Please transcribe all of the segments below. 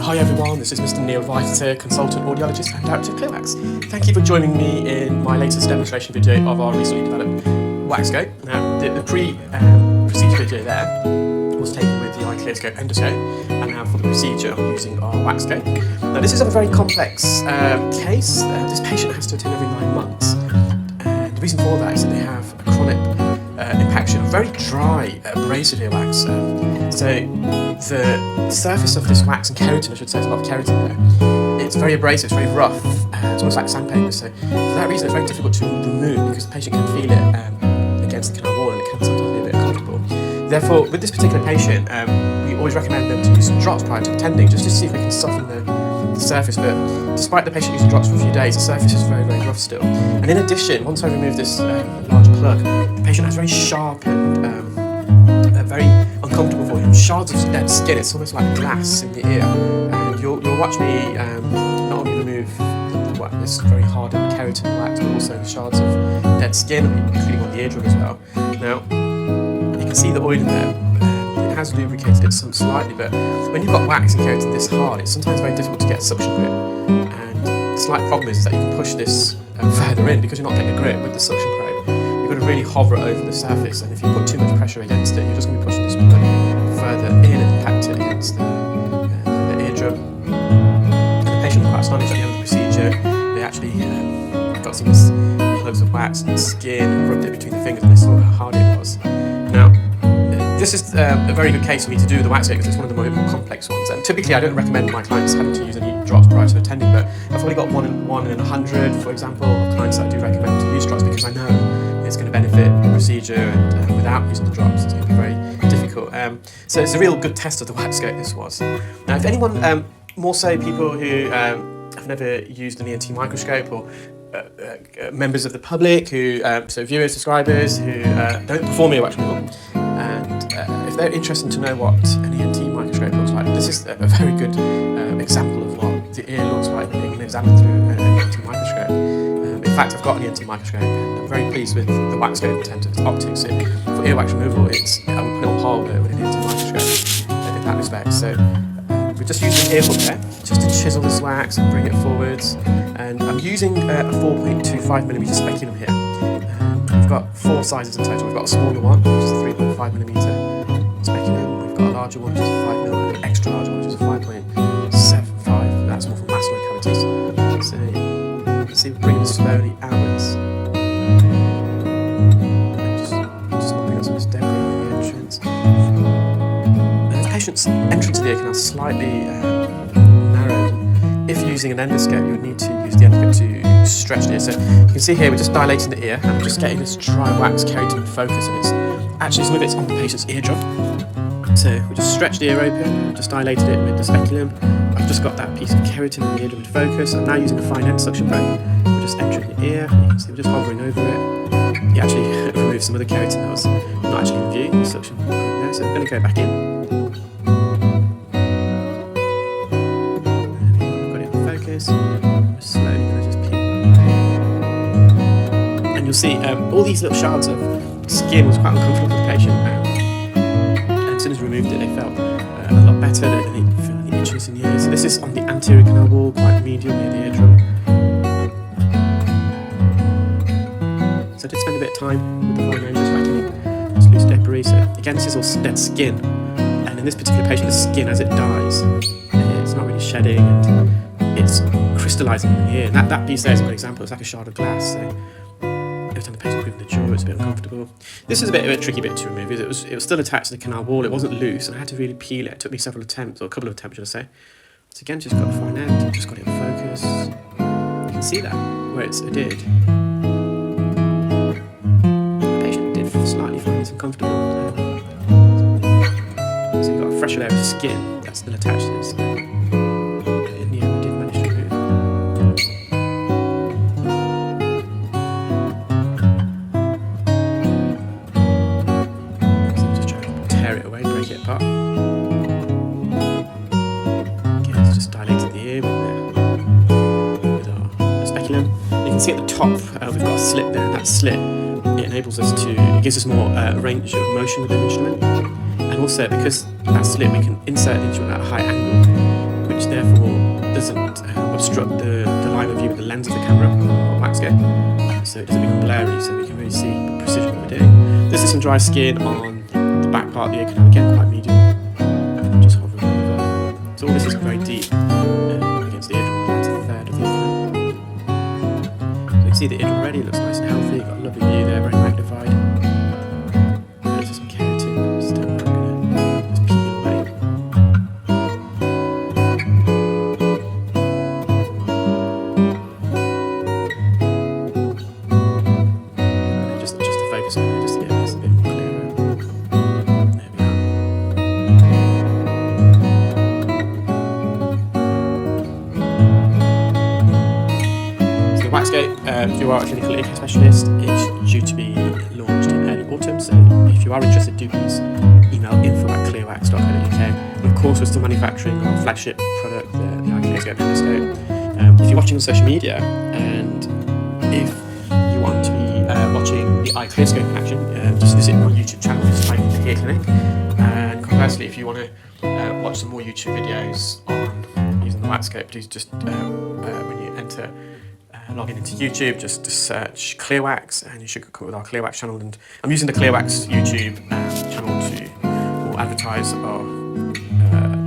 Hi everyone, this is Mr. Neil Viter, consultant audiologist and director of earwax. Thank you for joining me in my latest demonstration video of our recently developed wax scope. Now, the pre-procedure video there was taken with the iClearScope endoscope, and now for the procedure I'm using our wax scope. Now, this is a very complex case. This patient has to attend every 9 months, and the reason for that is that they have a chronic impaction of very dry, abrasive earwax. So the surface of this wax and keratin, I should say, there's a lot of keratin there. It's very abrasive, it's very rough, it's almost like sandpaper. So for that reason, it's very difficult to remove because the patient can feel it against the canal wall, and it can sometimes be a bit uncomfortable. Therefore, with this particular patient, we always recommend them to use some drops prior to attending, just to see if we can soften the surface. But despite the patient using drops for a few days, the surface is very, very rough still. And in addition, once I remove this large plug, the patient has very sharp and very uncomfortable for him shards of dead skin. It's almost like glass in the ear. And you'll watch me not only remove this very hardened keratin wax, but also shards of dead skin, including on the eardrum as well. Now, you can see the oil in there. It has lubricated it slightly, but when you've got wax and keratin this hard, it's sometimes very difficult to get a suction grip. And the slight problem is that you can push this further in because you're not getting a grip with the suction probe. You've got to really hover it over the surface, and if you put too much pressure against it, you're just going to be pushing this plug further in and impact it against the eardrum. And the patient was quite astonished at the end of the procedure. They actually got some clumps of wax and skin and rubbed it between the fingers, and they saw how hard it was. Now, this is a very good case for me to do the wax because it's one of the more complex ones. And typically, I don't recommend my clients having to use any drops prior to attending, but I've only got one in 100, for example, of clients that I do recommend to use drops because I know it's going to benefit the procedure, and without using the drops, it's going to be very difficult. So it's a real good test of the wax scope, this was. Now, if anyone, more so people who have never used an ENT microscope, or members of the public who, so viewers, subscribers who don't perform earwax removal, and if they're interested to know what an ENT microscope looks like, this is a very good example of what the ear looks like being examined through an ENT microscope. In fact, I've got an ENT microscope, and I'm very pleased with the wax scope in terms of its optics. So for earwax removal, I would put it on par with an ENT microscope in that respect. So we just used an ear hook there, just to chisel this wax and bring it forwards. And I'm using a 4.25mm speculum here. We've got 4 sizes in total. We've got a smaller one, which is a 3.5mm speculum. We've got a larger one, which is a 5mm, and an extra larger one, which is a 5.75. That's more for mastoid cavities. So you can see we're bringing this slowly outwards. Just mopping up some of this debris in the entrance. And the patient's entrance to the ear canal is slightly narrowed. If you're using an endoscope, you would need to use the endoscope to stretch the ear. So you can see here we're just dilating the ear, and we're just getting this dry wax keratin focus, and it's actually some of it's on the patient's eardrum. So we just stretched the ear open, just dilated it with the speculum. I've just got that piece of keratin in the eardrum in focus. I'm now using a fine end suction probe. We're just entering the ear. You can see we're just hovering over it. You actually remove some of the keratin that was not actually in view. The suction probe there. So we're going to go back in. Slowly going to just peel away. And you'll see all these little shards of skin was quite uncomfortable for the patient. And as soon as we removed it, they felt a lot better. They didn't feel any itchiness in the ear. So this is on the anterior canal wall, quite medial near the eardrum. So I did spend a bit of time with the fine just vacuuming this loose debris. So again, this is all dead skin. And in this particular patient, the skin, as it dies, it's not really shedding, and it's crystallising in the ear. And that piece there is a good example. It's like a shard of glass. So every time the patient moved the jaw, it's a bit uncomfortable. This is a bit of a tricky bit to remove. It was still attached to the canal wall. It wasn't loose, and I had to really peel it. It took me several attempts, or a couple of attempts, should I say. So again, just got the fine end, just got it in focus. You can see that where it's adhered. The patient did slightly find this uncomfortable. So you've got a fresh layer of skin that's still attached to this. See at the top, we've got a slit there, and that slit, it enables us to, it gives us more range of motion with the instrument, and also because that slit we can insert the instrument at a high angle, which therefore doesn't obstruct the line of view of the lens of the camera or wax scape, so it doesn't become blurry, so we can really see the precision of what we're doing. This is some dry skin on the back part of the ear canal, again quite medium. Just hovering over. So all this is very deep against the eardrum, that's a third of the ear canal. So you can see the eardrum already, it looks nice and healthy, got a lovely view there, very magnified. There's some keratin, just down there, just peeling away. Just to focus on it, just to get this a bit more clearer. There we are. So the Waxgate, if you are a clinical ear care specialist, is due to be launched in early autumn. So if you are interested, do please email info@clearwax.co.uk. And of course, we're still manufacturing our flagship product, the iClearscope endoscope. If you're watching on social media, and if you want to be watching the iClearscope in action, just visit my YouTube channel, just type in the Ear Clinic. And conversely, if you want to watch some more YouTube videos on using the Waxscope, please just when you enter log in into YouTube, just search Clearwax, and you should come with our Clearwax channel. And I'm using the Clearwax YouTube channel to more advertise our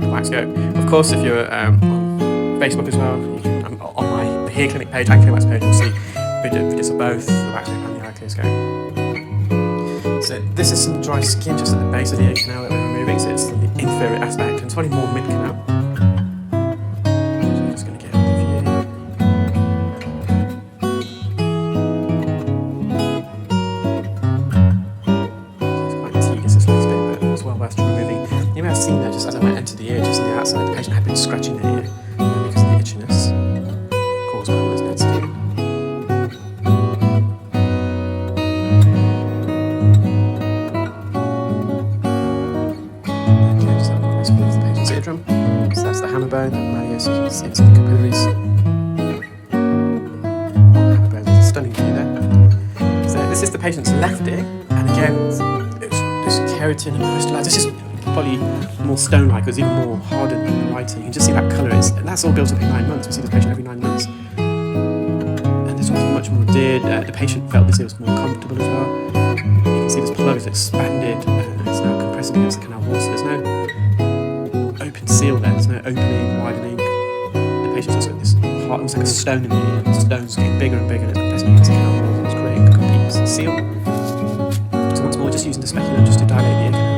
the Waxscope. Of course, if you're on Facebook as well, you can on my Ear Clinic page and Clearwax page, you'll see videos of both the Waxscope and the iClearscope. So this is some dry skin just at the base of the ear canal that we're removing. So it's the inferior aspect, and it's probably more mid canal. You may have seen that just as I went into the ear, just on the outside, the patient had been scratching the ear because of the itchiness caused by all this dead skin. Okay, just have a nice view of the patient's eardrum. So that's the hammer bone, the malleus, you can see it's the capillaries. Hammer bone, there's a stunning view there. So this is the patient's left ear, and again, there's keratin and crystallized. This is probably more stone-like, it's even more hardened than the right ear. You can just see that colour, that's all built up in 9 months. We see this patient every 9 months. And there's also much more did. The patient felt this ear was more comfortable as well. You can see this plug is expanded, and it's now compressing against the canal wall, so there's no open seal there, there's no opening, widening. The patient's also got this heart, almost like a stone in the ear. The stone's getting bigger and bigger, and it's compressing against the canal wall, and it's creating a complete seal. So once more, just using the speculum just to dilate the ear canal.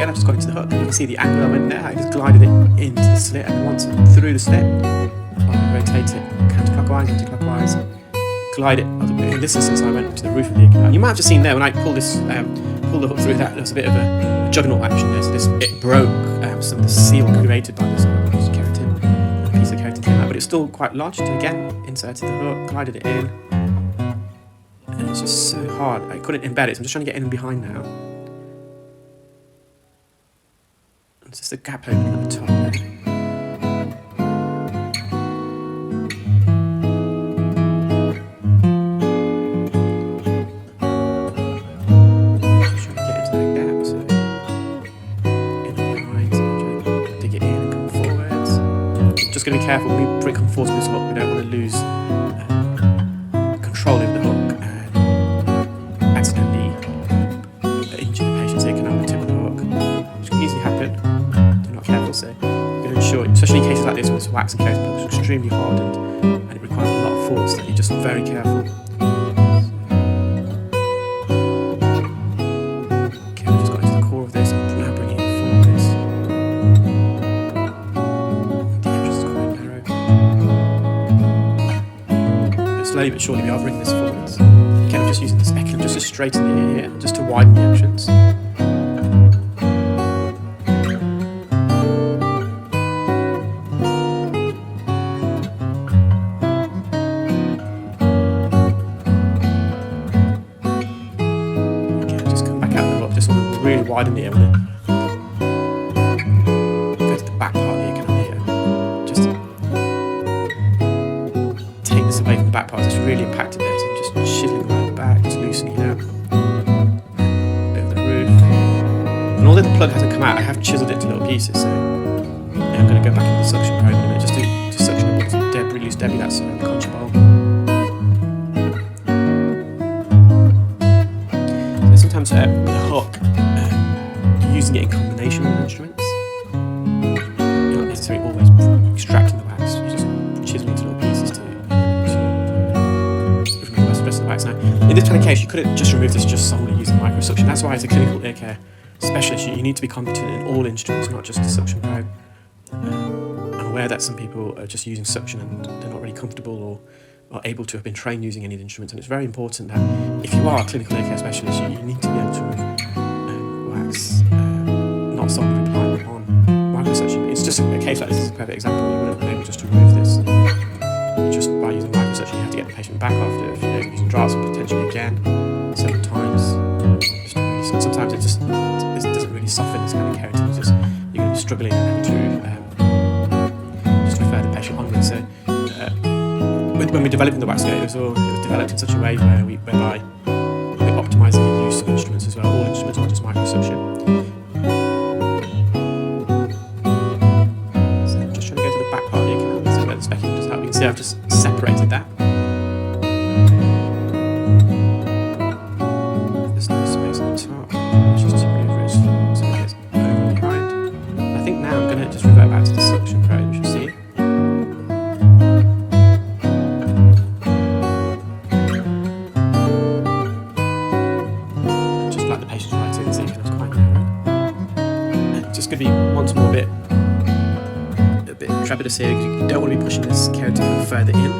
I've just got into the hook, and you can see the angle I went there. I just glided it into the slit, and once through the slit, I rotate it counterclockwise, anti-clockwise, glide it. In this instance, I went to the roof of the ear canal. You might have just seen there when I pulled this, pulled the hook through that. There was a bit of a juggernaut action there. So it broke some of the seal created by this keratin. A piece of keratin came out, but it's still quite lodged. Again, inserted the hook, glided it in, and it's just so hard. I couldn't embed it. So I'm just trying to get in and behind now. It's just a gap opening at the top there. Just trying to get into that gap, so in and behind, so I'm trying to dig it in and come forwards. Just going to be careful when we come forwards with this hook, we don't want to lose control over the hook and accidentally injure the patient's ear canal with the tip of the hook, which can easily happen. So you're going to ensure, especially in cases like this where it's wax and keratin plug, it's extremely hardened and it requires a lot of force, that you're just very careful. Okay, we've just got into the core of this, I'm now bringing it forwards. The edge is quite narrow. But slowly but surely we are bringing this forwards. Again, I'm just using the speculum just to straighten the ear here, just to widen the entrance. Really widen the ear when go to the back part of the ear canal here. Just take this away from the back part, it's really impacted there, so I'm just chiseling around the back, just loosening it out over the roof. And although the plug hasn't come out, I have chiseled it into little pieces, so I'm going to go back into the suction probe in a minute just to suction up all the loose debris that's around the concha bowl. So sometimes with a hook, you're using it in combination with instruments. You're not necessarily always extracting the wax, you just chisel into little pieces to remove the rest of the wax. Now, in this kind of case, you couldn't just remove this just solely using microsuction. That's why, as a clinical ear care specialist, you need to be competent in all instruments, not just the suction probe. I'm aware that some people are just using suction and they're not really comfortable or are able to have been trained using any of the instruments, and it's very important that if you are a clinical ear care specialist, you need to be able to remove wax, not solely relying on microsuction. It's just a case like this is a perfect example. You wouldn't be able just to remove this just by using microsuction. You have to get the patient back after a few days of using drops and potentially again several times. Sometimes it doesn't really soften this kind of keratin. It's just you're going to be struggling and having to just refer the patient onwards. So when we're developing the wax gate, it was developed in such a way whereby we're optimising the use of instruments as well. All instruments, not just microsuction. So I'm just trying to go to the back part of the ear canal. This is where the speculum does help. You can see I've just separated that. There's no space on the top. Just to move it so it gets over and behind. I think now I'm going to just revert back to the suction probe, which you'll see. Just like the patient's right in, so you can have quite narrow. And it's just going to be once more a bit trepidous here, because you don't want to be pushing this keratin further in.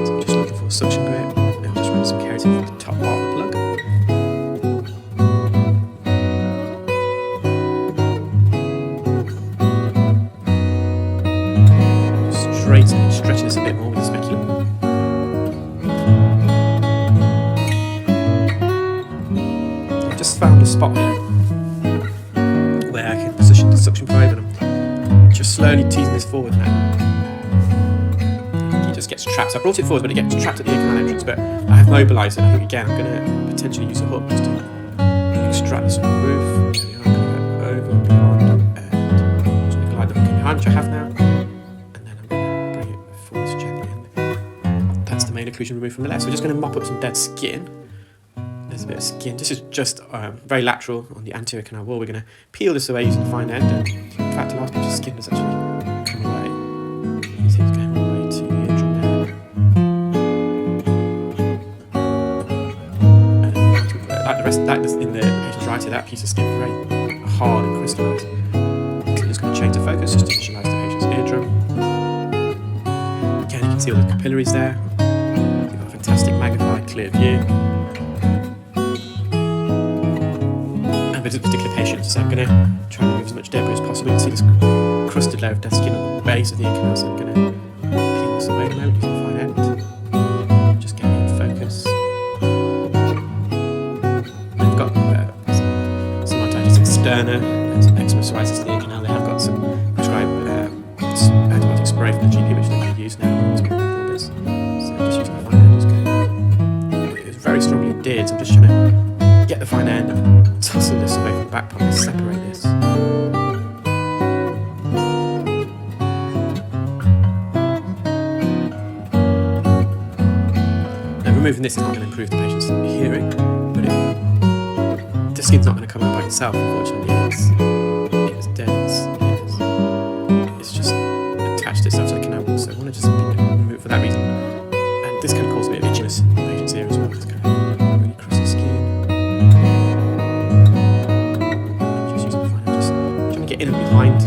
So I'm just looking for a suction grip. Some keratin from the top part of the plug. Straighten it, stretch this a bit more with the speculum. I've just found a spot here where I can position the suction probe, and I'm just slowly teasing this forward now. Gets trapped. So I brought it forward, but it gets trapped at the ear canal entrance. But I have mobilised it. I think again I'm going to potentially use a hook just to extract this from the roof. There we are. I'm going to go over and beyond, and just going to glide the hook in behind, which I have now. And then I'm going to bring it forward gently. And that's the main occlusion removed from the left. So we're just going to mop up some dead skin. There's a bit of skin. This is just very lateral on the anterior canal wall. We're going to peel this away using the fine end. And in fact, the last bit of skin does actually come away. You see it's going all the way to the eardrum. That is in the patient's right ear, that piece of skin is very hard and crystallised. So I'm just going to change the focus just to visualise the patient's eardrum. Again, you can see all the capillaries there. You've got a fantastic magnified clear view. And with this particular patient, so I'm going to try and remove as much debris as possible. You can see this crusted layer of dead skin on the base of the ear canal, so I'm going to peel this away in a moment using the fine end. Just get it in focus. Sterner, some eczema psoriasis in the ear canal. They have got some prescribed antibiotic spray from the GP, which they're going to use now to remove all this. So just using the fine end, it's very strongly adhered, so I'm just trying to get the fine end and tussle this away from the back part and separate this. Now removing this is not going to improve the patient's hearing, but the skin's not going to come out by itself, unfortunately. It's dead. It's just attached to itself to the canal wall, so I want to just remove it for that reason. And this can cause a bit of itchiness in the patient's ear as well. It's kind of really crusty skin. I'm just using the fine, just trying to get in and behind